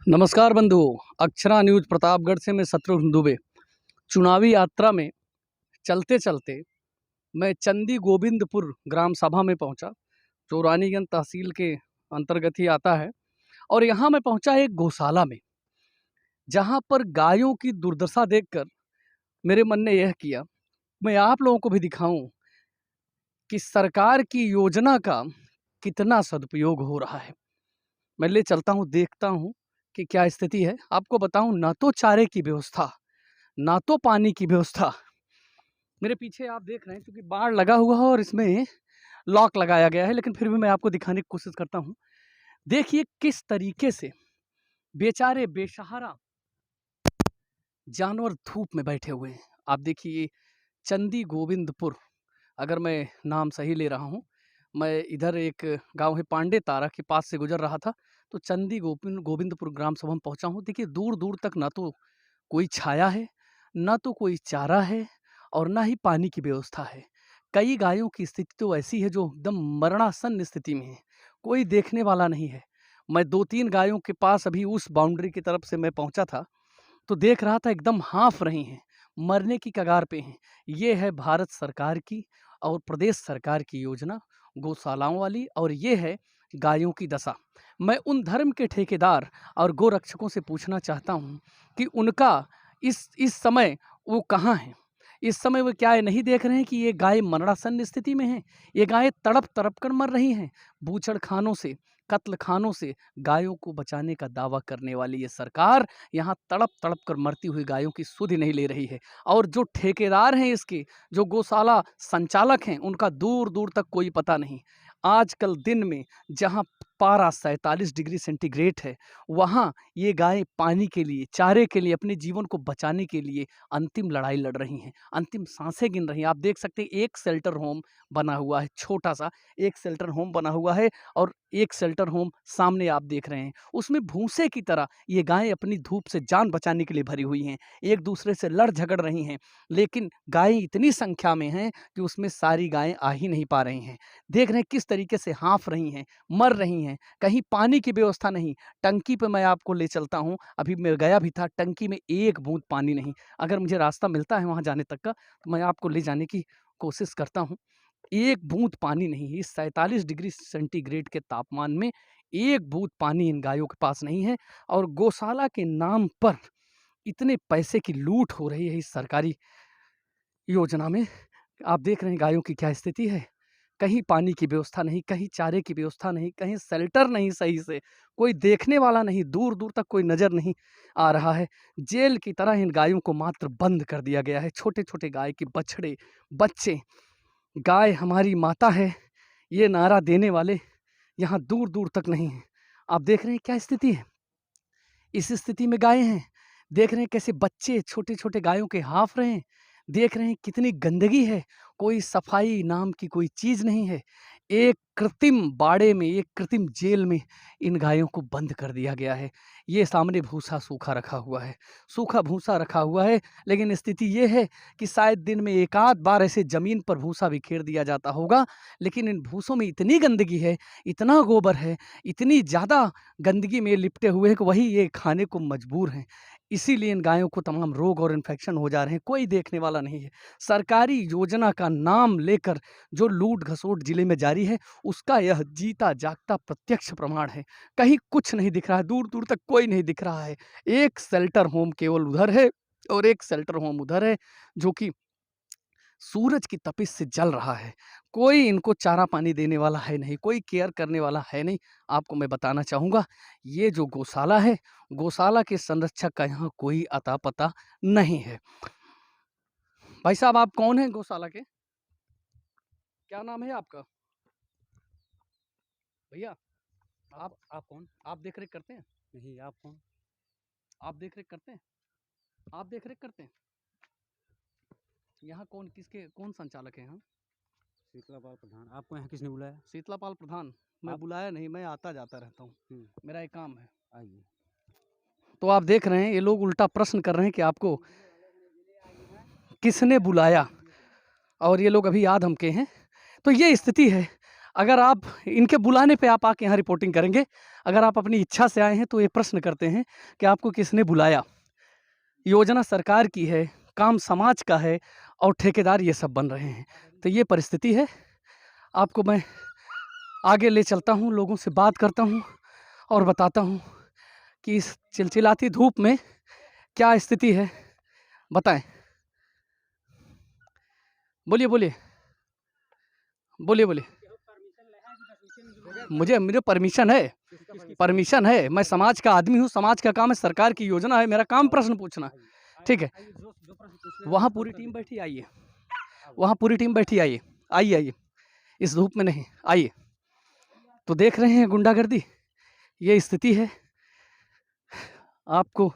नमस्कार बंधुओं, अक्षरा न्यूज प्रतापगढ़ से मैं शत्रुघ्न दुबे। चुनावी यात्रा में चलते चलते मैं चंदी गोविंदपुर ग्राम सभा में पहुंचा, जो रानीगंज तहसील के अंतर्गत ही आता है। और यहाँ मैं पहुंचा एक गौशाला में, जहाँ पर गायों की दुर्दशा देखकर मेरे मन ने यह किया, मैं आप लोगों को भी दिखाऊं कि सरकार की योजना का कितना सदुपयोग हो रहा है। मैं ले चलता हूँ, देखता हूँ कि क्या स्थिति है। आपको बताऊं, ना तो चारे की व्यवस्था, ना तो पानी की व्यवस्था। मेरे पीछे आप देख रहे हैं, क्योंकि बाड़ लगा हुआ है और इसमें लॉक लगाया गया है, लेकिन फिर भी मैं आपको दिखाने की कोशिश करता हूँ। देखिए किस तरीके से बेचारे बेसहारा जानवर धूप में बैठे हुए हैं। आप देखिए, चंदी गोविंदपुर, अगर मैं नाम सही ले रहा हूँ, मैं इधर एक गांव है पांडे तारा के पास से गुजर रहा था, तो चंदी गोविंदपुर ग्राम सभा में पहुंचा हूँ। देखिए दूर दूर तक ना तो कोई छाया है, ना तो कोई चारा है, और ना ही पानी की व्यवस्था है। कई गायों की स्थिति तो ऐसी है जो एकदम मरणासन स्थिति में है, कोई देखने वाला नहीं है। मैं 2-3 गायों के पास अभी उस बाउंड्री की तरफ से मैं पहुंचा था, तो देख रहा था एकदम हाँफ रही हैं, मरने की कगार पे हैं। ये है भारत सरकार की और प्रदेश सरकार की योजना गौशालाओं वाली, और ये है गायों की दशा। मैं उन धर्म के ठेकेदार और गोरक्षकों से पूछना चाहता हूँ कि उनका इस समय वो कहाँ हैं? इस समय वो क्या ये नहीं देख रहे हैं कि ये गाय मरणासन स्थिति में हैं? ये गायें तड़प तड़प कर मर रही हैं। बूचड़खानों से, कत्लखानों से गायों को बचाने का दावा करने वाली ये सरकार यहाँ तड़प तड़प कर मरती हुई गायों की सुधि नहीं ले रही है। और जो ठेकेदार हैं इसके, जो गौशाला संचालक हैं, उनका दूर दूर तक कोई पता नहीं। आजकल दिन में जहाँ पारा 47 डिग्री सेंटीग्रेड है, वहाँ ये गायें पानी के लिए, चारे के लिए, अपने जीवन को बचाने के लिए अंतिम लड़ाई लड़ रही हैं, अंतिम सांसें गिन रही हैं। आप देख सकते हैं, एक शेल्टर होम बना हुआ है, छोटा सा एक शेल्टर होम बना हुआ है, और एक शेल्टर होम सामने आप देख रहे हैं, उसमें भूसे की तरह ये गायें अपनी धूप से जान बचाने के लिए भरी हुई हैं, एक दूसरे से लड़ झगड़ रही हैं। लेकिन गायें इतनी संख्या में हैं कि उसमें सारी गायें आ ही नहीं पा रही हैं। देख रहे हैं किस तरीके से हाँफ रही हैं, मर रही हैं। कहीं पानी की व्यवस्था नहीं। टंकी पे मैं आपको ले चलता हूँ, अभी मैं गया भी था, टंकी में एक बूंद पानी नहीं। अगर मुझे रास्ता मिलता है वहाँ जाने तक का, तो मैं आपको ले जाने की कोशिश करता हूँ। एक बूंद पानी नहीं, इस 47 डिग्री सेंटीग्रेड के तापमान में एक बूंद पानी इन गायों के पास नहीं है। और गौशाला के नाम पर इतने पैसे की लूट हो रही है इस सरकारी योजना में। आप देख रहे हैं गायों की क्या स्थिति है। कहीं पानी की व्यवस्था नहीं, कहीं चारे की व्यवस्था नहीं, कहीं शेल्टर नहीं सही से, कोई देखने वाला नहीं, दूर दूर तक कोई नज़र नहीं आ रहा है। जेल की तरह इन गायों को मात्र बंद कर दिया गया है। छोटे छोटे गाय के बछड़े, बच्चे, गाय हमारी माता है, ये नारा देने वाले यहाँ दूर दूर तक नहीं हैं। आप देख रहे हैं क्या स्थिति है। इस स्थिति में गायें हैं। देख रहे हैं कैसे बच्चे छोटे छोटे गायों के हाँफ रहे हैं। देख रहे हैं कितनी गंदगी है, कोई सफाई नाम की कोई चीज़ नहीं है। एक कृत्रिम बाड़े में, एक कृत्रिम जेल में इन गायों को बंद कर दिया गया है। ये सामने भूसा सूखा रखा हुआ है, सूखा भूसा रखा हुआ है। लेकिन स्थिति ये है कि शायद दिन में एक आध बार ऐसे ज़मीन पर भूसा बिखेर दिया जाता होगा, लेकिन इन भूसों में इतनी गंदगी है, इतना गोबर है, इतनी ज़्यादा गंदगी में लिपटे हुए हैं कि वही ये खाने को मजबूर हैं। इसीलिए इन गायों को तमाम रोग और इन्फेक्शन हो जा रहे हैं, कोई देखने वाला नहीं है। सरकारी योजना का नाम लेकर जो लूट घसोट जिले में जारी है, उसका यह जीता जागता प्रत्यक्ष प्रमाण है। कहीं कुछ नहीं दिख रहा है, दूर दूर तक कोई नहीं दिख रहा है। एक शेल्टर होम केवल उधर है और एक शेल्टर होम उधर है, जो कि सूरज की तपिश से जल रहा है। कोई इनको चारा पानी देने वाला है नहीं, कोई केयर करने वाला है नहीं। आपको मैं बताना चाहूँगा, ये जो गौशाला है, गौशाला के संरक्षक का यहाँ कोई अता पता नहीं है। भाई साहब, आप कौन हैं गौशाला के? क्या नाम है आपका भैया? आप कौन? आप देख रेख करते हैं? नहीं, आप कौन? आप देख रेख करते हैं? आप देख रेख करते हैं? यहाँ कौन, किसके, कौन संचालक है यहाँ? शीतलापाल प्रधान। आपको यहाँ किसने बुलाया? शीतलापाल प्रधान। मैं आप? बुलाया नहीं, मैं आता जाता रहता हूँ, मेरा एक काम है। आइए। तो आप देख रहे हैं, ये लोग उल्टा प्रश्न कर रहे हैं कि आपको किसने बुलाया, और ये लोग अभी याद हम के हैं। तो ये स्थिति है। अगर आप इनके बुलाने पे आप आके यहाँ रिपोर्टिंग करेंगे, अगर आप अपनी इच्छा से आए हैं तो ये प्रश्न करते हैं कि आपको किसने बुलाया? योजना सरकार की है, काम समाज का है और ठेकेदार ये सब बन रहे हैं। तो ये परिस्थिति है। आपको मैं आगे ले चलता हूँ, लोगों से बात करता हूँ और बताता हूँ कि इस चिलचिलाती धूप में क्या स्थिति है, बताएँ। बोलिए, बोलिए। बोलिए, बोलिए। मुझे परमिशन है, परमिशन है। मैं समाज का आदमी हूँ, समाज का काम है, सरकार की योजना है, मेरा काम प्रश्न पूछना। ठीक है। वहाँ पूरी टीम बैठी, आइए। वहाँ पूरी टीम बैठी, आइए। आइए, आइए। इस धूप में नहीं, आइए। तो देख रहे हैं गुंडागर्दी, ये स्थिति है। आपको